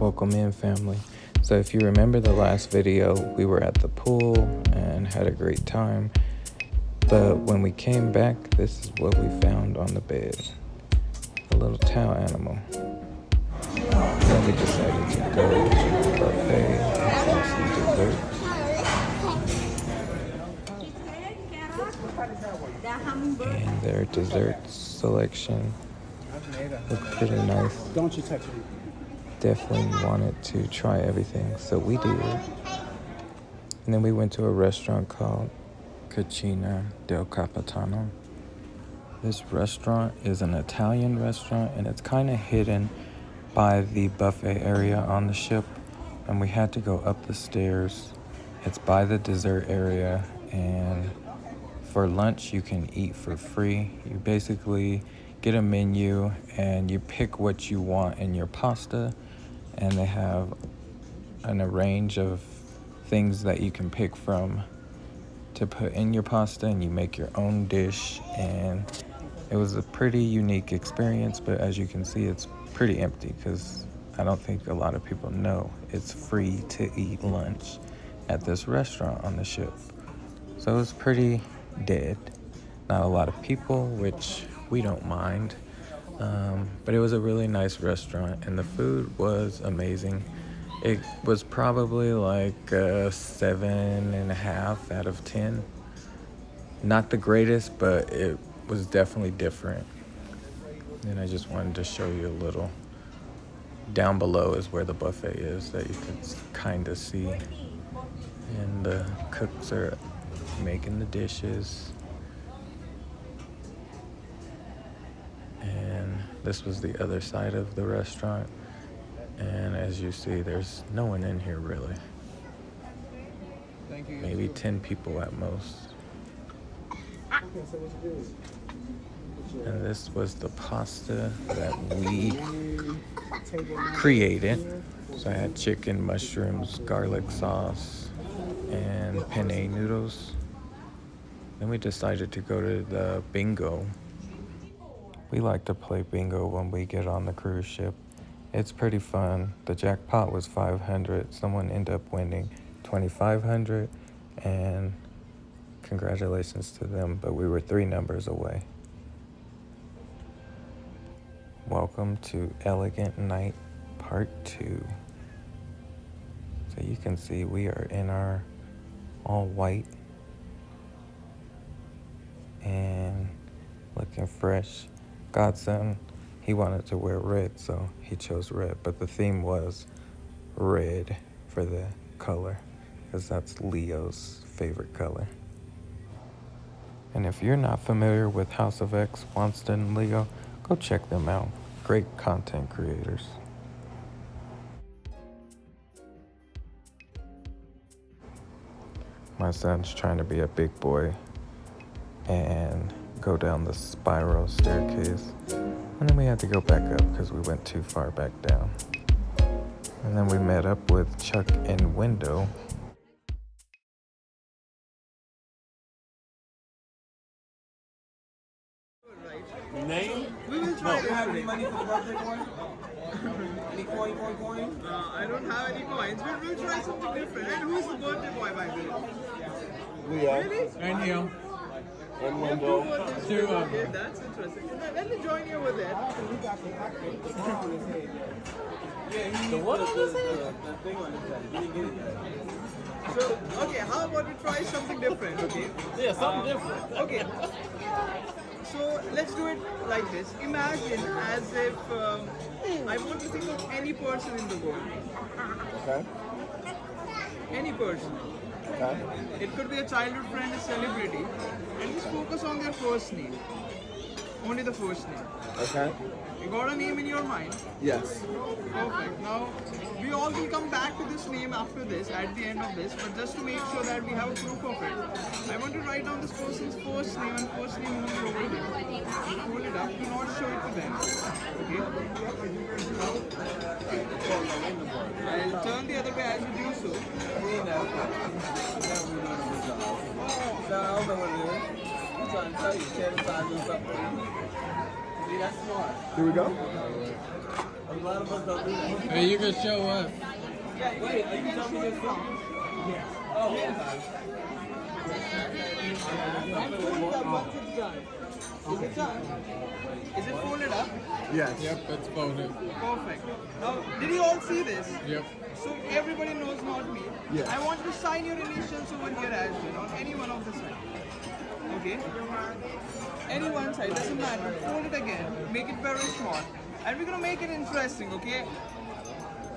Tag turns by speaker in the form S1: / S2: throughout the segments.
S1: Welcome in, family. So if you remember the last video, we were at the pool and had a great time. But when we came back, this is what we found on the bed. A little towel animal. Then we decided to go to the buffet and have some dessert. And their dessert selection looked pretty nice.
S2: Don't you touch it.
S1: Definitely wanted to try everything, so we did. And then we went to a restaurant called Cucina del Capitano. This restaurant is an Italian restaurant, and it's kind of hidden by the buffet area on the ship, and we had to go up the stairs. It's by the dessert area, and for lunch you can eat for free. You basically get a menu and you pick what you want in your pasta, and they have a range of things that you can pick from to put in your pasta, and you make your own dish. And it was a pretty unique experience, but as you can see, it's pretty empty because I don't think a lot of people know it's free to eat lunch at this restaurant on the ship. So it was pretty dead. Not a lot of people, which we don't mind. But it was a really nice restaurant, and the food was amazing. It was probably like 7.5 out of 10. Not the greatest, but it was definitely different. And I just wanted to show you a little. Down below is where the buffet is that you can kind of see. And the cooks are making the dishes. And this was the other side of the restaurant. And as you see, there's no one in here really. Maybe 10 people at most. And this was the pasta that we created. So I had chicken, mushrooms, garlic sauce, and penne noodles. Then we decided to go to the bingo. We like to play bingo when we get on the cruise ship. It's pretty fun. The jackpot was 500. Someone ended up winning 2,500, and congratulations to them, but we were 3 numbers away. Welcome to Elegant Night Part 2. So you can see we are in our all white and looking fresh. Godson, he wanted to wear red, so he chose red, but the theme was red for the color, because that's Leo's favorite color. And if you're not familiar with House of X, Wonston and Leo, go check them out. Great content creators. My son's trying to be a big boy and go down the spiral staircase. And then we had to go back up because we went too far back down. And then we met up with Chuck and Window.
S3: Name?
S2: We will try. Do you have any money for the birthday boy? Any coin?
S4: I don't have any coins, but we'll try something different. And who's the birthday boy, by the way?
S3: Leo.
S4: Really?
S3: And him. And
S4: You have two
S3: Window.
S4: birthdays.
S3: Two of them.
S4: Okay, that's interesting. Let me join you with it.
S3: The what on his head?
S2: The thing on his head. He didn't get it yet.
S4: So, okay, how about we try something different, okay?
S3: Yeah, something different.
S4: Okay. So, let's do it like this. Imagine as if I want to think of any person in the world.
S2: Okay.
S4: Any person.
S2: Okay.
S4: It could be a childhood friend, a celebrity, and just focus on their first name. Only the first name.
S2: Okay.
S4: You got a name in your mind?
S2: Yes.
S4: Perfect. Now, we all will come back to this name after this, at the end of this, but just to make sure that we have a proof of it, I want to write down this person's first name and first name only over here. Hold it up, do not show it to them. Okay? I'll turn the other way as you do so.
S2: So I don't know what it is. I'm trying to tell you, 10 times do something. See, that's smart. Here we go.
S3: A lot of us don't do that.
S1: Hey, you can show up.
S4: Yeah,
S3: Wait, are you jumping this one?
S4: Yes.
S3: Oh,
S4: Yes.
S3: okay.
S4: And fold it up once it's done. Is it done? Is it folded up?
S3: Yes.
S1: Yep, it's folded.
S4: Perfect. Now, did you all see this?
S1: Yep.
S4: So everybody knows, not me.
S3: Yes.
S4: I want you to sign your initials over here as well, on any one of the sides. Okay? Any one side, doesn't matter. Fold it again, make it very small. And we're gonna make it interesting, okay?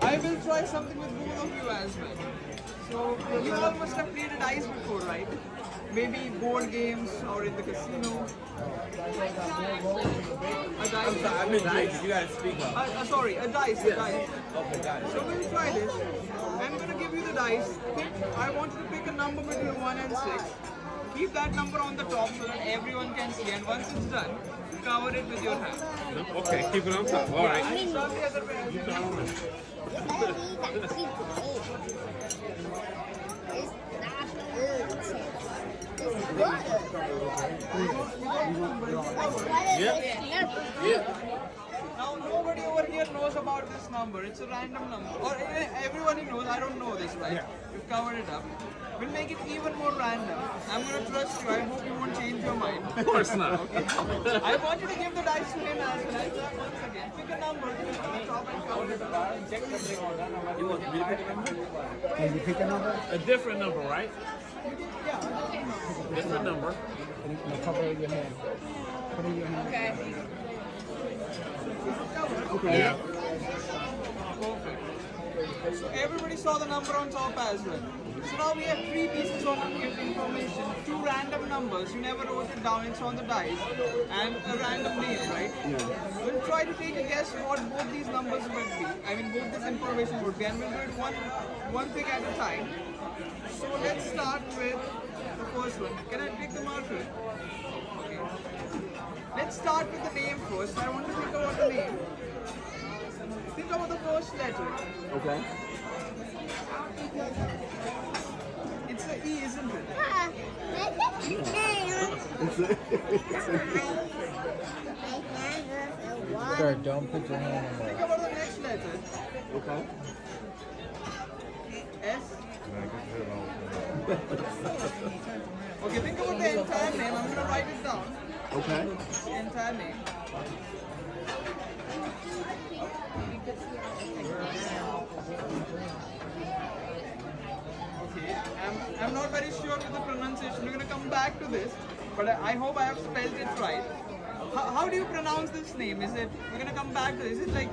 S4: I will try something with both of you as well. So, you all must have played dice before, right? Maybe board games or in the casino. A dice.
S2: I'm sorry, I missed dice. You gotta speak up.
S4: Sorry, a dice, a dice.
S2: Okay, got it.
S4: So we'll try this. I'm gonna give you the dice. I want you to pick a number between 1 and 6. Keep that number on the top so that everyone can see. And once it's done, cover it with your hand.
S2: Okay, keep it on top. All right.
S4: And start the other way. Now nobody over here knows about this number. It's a random number. Or everybody knows. I don't know this, right? We've covered it up. We'll make it even more random. I'm gonna trust you. I hope you won't change your mind.
S2: Of course not.
S4: Okay? I want you to give the dice to him as well. I'll try once again. Pick a number. Put it on top and cover it up.
S2: You want me to pick a number?
S5: Can you pick a number?
S2: A different number, right?
S4: Yeah.
S2: Different number.
S5: No, cover it in your hand. Put it in your hand.
S4: Okay.
S2: Yeah.
S4: Perfect. So everybody saw the number on top as well. So now we have 3 pieces of information, 2 random numbers. You never wrote it down, it's on the dice, and a random name, right?
S3: Yeah.
S4: We'll try to take a guess what both these numbers would be. I mean, both this information would be, and we'll do it one thing at a time. So let's start with the first one. Can I take the marker? Okay. Let's start with the name first. I want to think about the name. Think about the first letter.
S3: Okay.
S4: It's a E, isn't it?
S1: Sir, don't put your hand in
S4: Think
S1: there.
S4: about the next letter.
S3: Okay.
S4: S. Okay, think about the entire name. I'm gonna write it down.
S3: Okay.
S4: The entire name. Okay, I'm not very sure with the pronunciation. We're gonna come back to this, but I hope I have spelled it right. How do you pronounce this name? Is it? We're gonna come back to this. Is it like?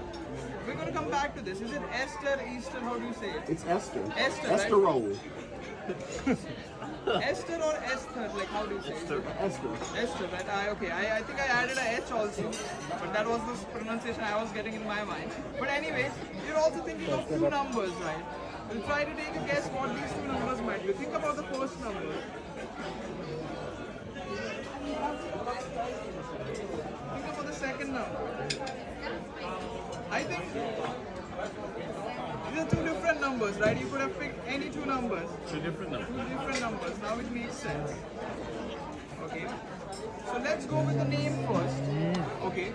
S4: We're gonna come back to this. Is it Esther, Easter? How do you say it?
S3: It's Esther.
S4: Esther,
S3: Esther
S4: right?
S3: roll.
S4: Esther or Esther? Like how do you say it?
S3: Esther.
S4: Esther, right? I think I added a H also, but that was the pronunciation I was getting in my mind. But anyways, you're also thinking of 2 numbers, right? We'll try to take a guess what these 2 numbers might be. Think about the first number. Think about the second number. I think these are 2 different numbers, right? You could have picked any 2 numbers.
S2: 2 different numbers.
S4: 2 different numbers. Now it makes sense. Okay. So let's go with the name first. Okay.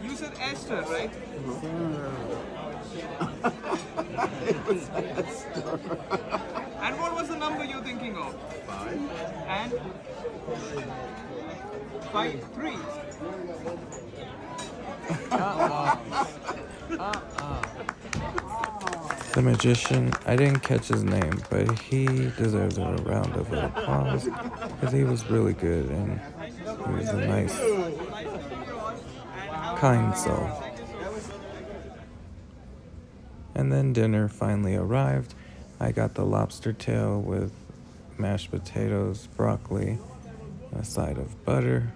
S4: You said Esther, right?
S3: It was Esther.
S4: And what was the number you're thinking of?
S3: 5.
S4: And 5, 3.
S1: The magician, I didn't catch his name, but he deserves a round of applause because he was really good and he was a nice, kind soul. And then dinner finally arrived. I got the lobster tail with mashed potatoes, broccoli, and a side of butter.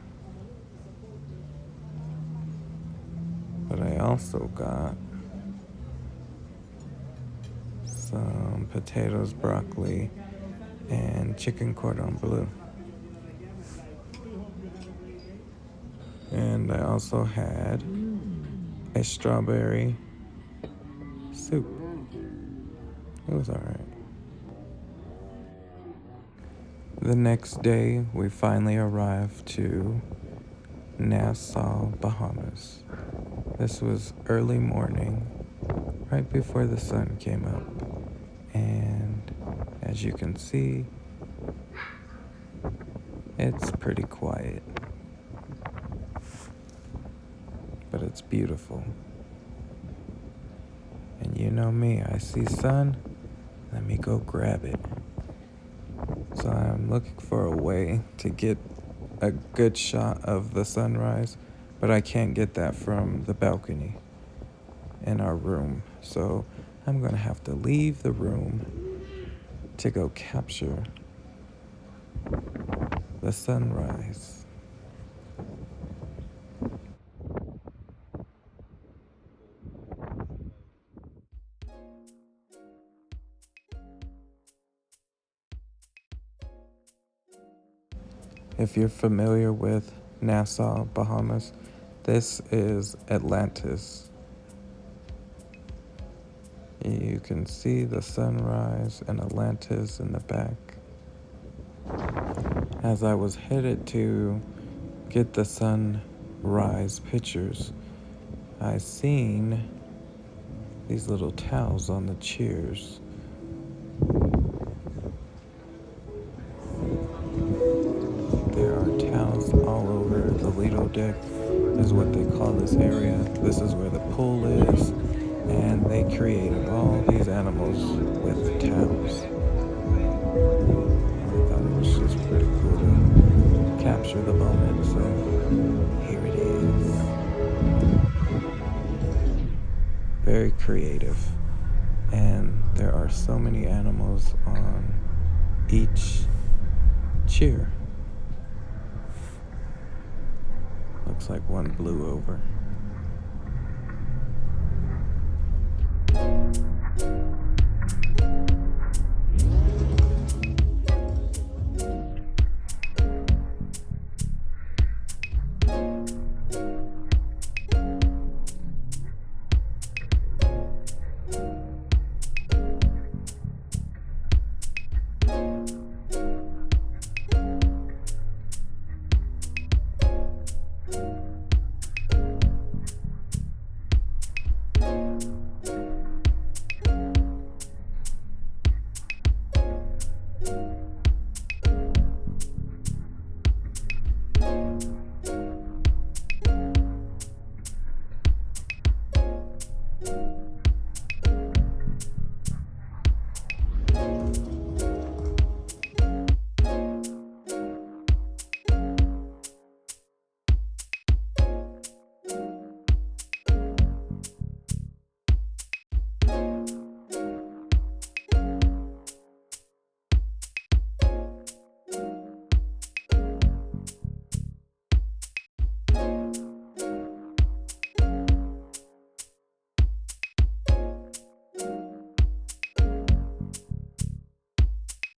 S1: But I also got some potatoes, broccoli, and chicken cordon bleu. And I also had a strawberry soup. It was alright. The next day, we finally arrived to Nassau, Bahamas. This was early morning, right before the sun came up. And as you can see, it's pretty quiet. But it's beautiful. And you know me, I see sun, let me go grab it. So I'm looking for a way to get a good shot of the sunrise, but I can't get that from the balcony in our room. So I'm gonna have to leave the room to go capture the sunrise. If you're familiar with Nassau, Bahamas, this is Atlantis. You can see the sunrise and Atlantis in the back. As I was headed to get the sunrise pictures, I seen these little towels on the chairs. There are towels all over the Lido deck, is what they call this area. This is where the pool is, and they created all these animals with towels. I thought it was just pretty cool to capture the moment, so here it is. Very creative, and there are so many animals on each chair. Looks like one blew over.